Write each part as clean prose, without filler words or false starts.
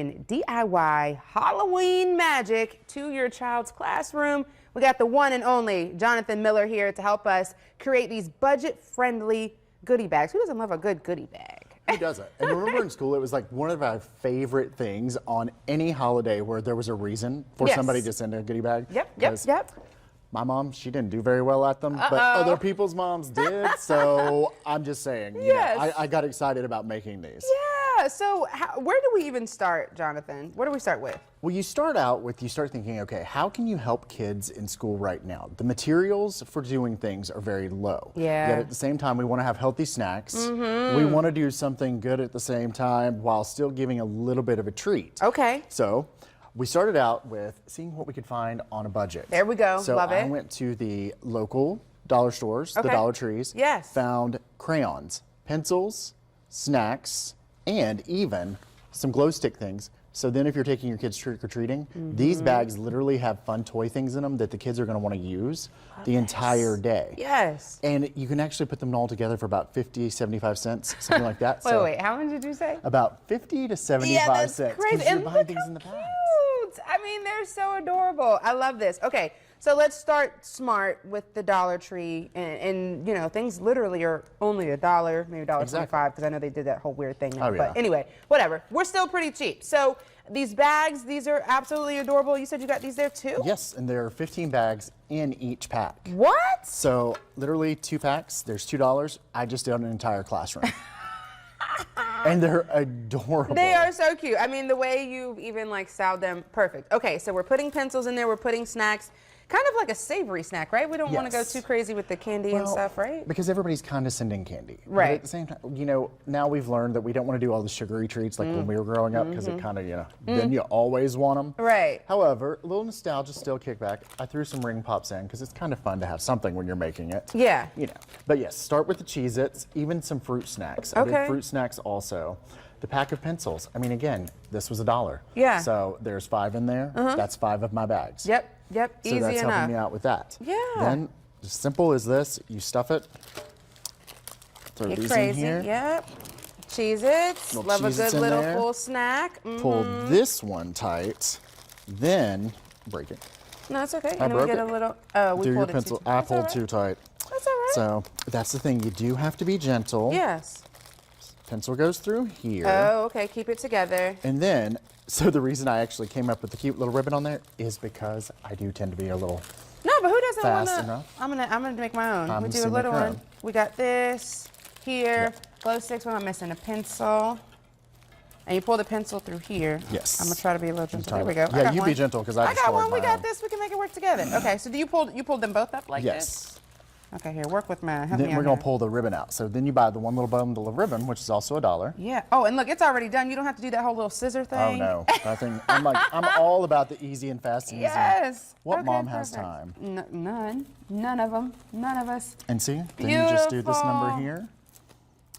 DIY Halloween magic to your child's classroom. We got the one and only Johnathan Miller here to help us create these budget-friendly goodie bags. Who doesn't love a good goodie bag? Who doesn't? And remember in school, it was like one of our favorite things on any holiday where there was a reason for somebody to send a goodie bag. Yep. My mom, she didn't do very well at them, but other people's moms did. So I'm just saying, you know, I got excited about making these. Yeah, so where do we even start, Johnathan? Where do we start with? Well, you start thinking, okay, how can you help kids in school right now? The materials for doing things are very low. Yeah. Yet at the same time, we want to have healthy snacks. We want to do something good at the same time while still giving a little bit of a treat. Okay. So we started out with seeing what we could find on a budget. There we go. So Love it. I went to the local dollar stores, the Dollar Trees. Yes. Found crayons, pencils, snacks, and even some glow stick things. So then if you're taking your kids trick-or-treating, these bags literally have fun toy things in them that the kids are going to want to use the entire day. Yes. And you can actually put them all together for about 50, 75 cents, something like that. Wait, how much did you say? About 50 to 75 cents. Crazy. You're And buying look things how in the bags. cute. I mean, they're so adorable. I love this. Okay, so let's start smart with the Dollar Tree, and you know, things literally are only $1, maybe $1.25, because I know they did that whole weird thing now. Oh, yeah. But anyway, whatever. We're still pretty cheap. So these bags, these are absolutely adorable. You said you got these there too? Yes, and there are 15 bags in each pack. What? So literally 2 packs, there's $2. I just did an entire classroom. And they're adorable. They are so cute. I mean, the way you've even like styled them, perfect. Okay, so we're putting pencils in there, we're putting snacks. Kind of like a savory snack, right? We don't want to go too crazy with the candy and stuff, right? Because everybody's condescending candy. Right. But at the same time, you know, now we've learned that we don't want to do all the sugary treats like when we were growing up, because it kind of, you know, then you always want them. Right. However, a little nostalgia still kickback. I threw some ring pops in because it's kind of fun to have something when you're making it. Yeah. You know, but yes, start with the Cheez-Its, even some fruit snacks. I did fruit snacks also. The pack of pencils. I mean, again, this was $1. Yeah. So there's 5 in there. That's 5 of my bags. Yep. So Easy that's enough. helping me out with that. Yeah. Then, as simple as this, you stuff it. Throw Get these crazy. in here. Yep. Cheez-Its. Little Love a Cheez-Its good in little there. full snack. Pull this one tight. Then break it. No, it's okay. I And then we broke get it. a little. Oh, we Do your pulled it pencil. too. I That's all pulled right. too tight. That's all right. So that's the thing. You do have to be gentle. Yes. Pencil goes through here. Oh, okay. Keep it together. And then, so the reason I actually came up with the cute little ribbon on there is because I do tend to be a little No, but who doesn't want fast to? enough. I'm gonna make my own. I'm We do a assuming little your one. own. We got this here. Glow sticks. We're not missing a pencil. And you pull the pencil through here. Yes. I'm gonna try to be a little gentle. There we go. Yeah, you be gentle because I got one. We got own. this. We can make it work together. Okay. So you pulled them both up like this? Yes. Okay. Here, work with mine. Help me Then out we're gonna here. pull the ribbon out. So then you buy the one little bundle of ribbon, which is also $1. Yeah. Oh, and look, it's already done. You don't have to do that whole little scissor Oh thing. no, I think I'm all about the easy and fast and easy. Yes. What Okay, mom has perfect. time? None. None of them. None of us. And see, then you just do this number Beautiful. here.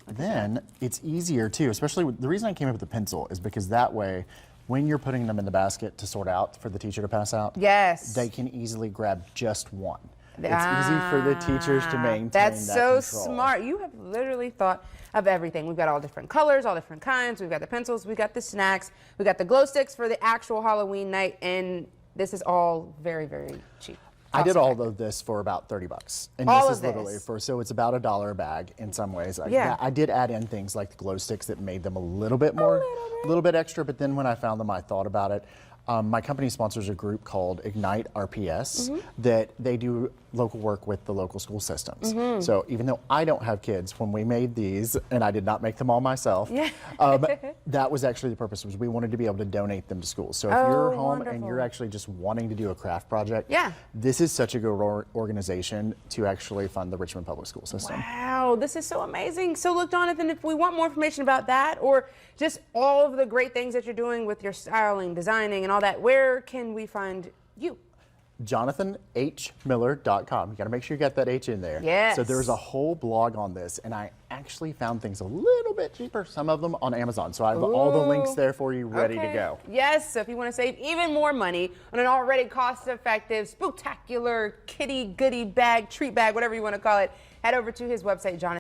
Then it's easier too, especially the reason I came up with the pencil is because that way, when you're putting them in the basket to sort out for the teacher to pass out, Yes. they can easily grab just one. It's easy for the teachers to maintain That's that so control. smart. You have literally thought of everything. We've got all different colors, all different kinds. We've got the pencils, we've got the snacks, we've got the glow sticks for the actual Halloween night, and this is all very, very cheap. I did all of this for about $30. And All this of is literally this? so it's about $1 a bag in some ways. Yeah. I did add in things like the glow sticks that made them a little bit more, a little bit extra, but then when I found them, I thought about it. My company sponsors a group called Ignite RPS that they do local work with the local school systems. So even though I don't have kids, when we made these, and I did not make them all myself, that was actually the purpose, was we wanted to be able to donate them to schools. So if you're home and you're actually just wanting to do a craft project, this is such a good organization to actually fund the Richmond Public School System. Wow, this is so amazing. So look, Johnathan, if we want more information about that or just all of the great things that you're doing with your styling, designing, and all that, where can we find you? JonathanHMiller.com. You got to make sure you got that H in there. Yes. So there's a whole blog on this, and I actually found things a little bit cheaper, some of them on Amazon. So I have all the links there for you ready to go. Yes, so if you want to save even more money on an already cost-effective, spectacular kitty goodie bag, treat bag, whatever you want to call it, head over to his website, Johnathan.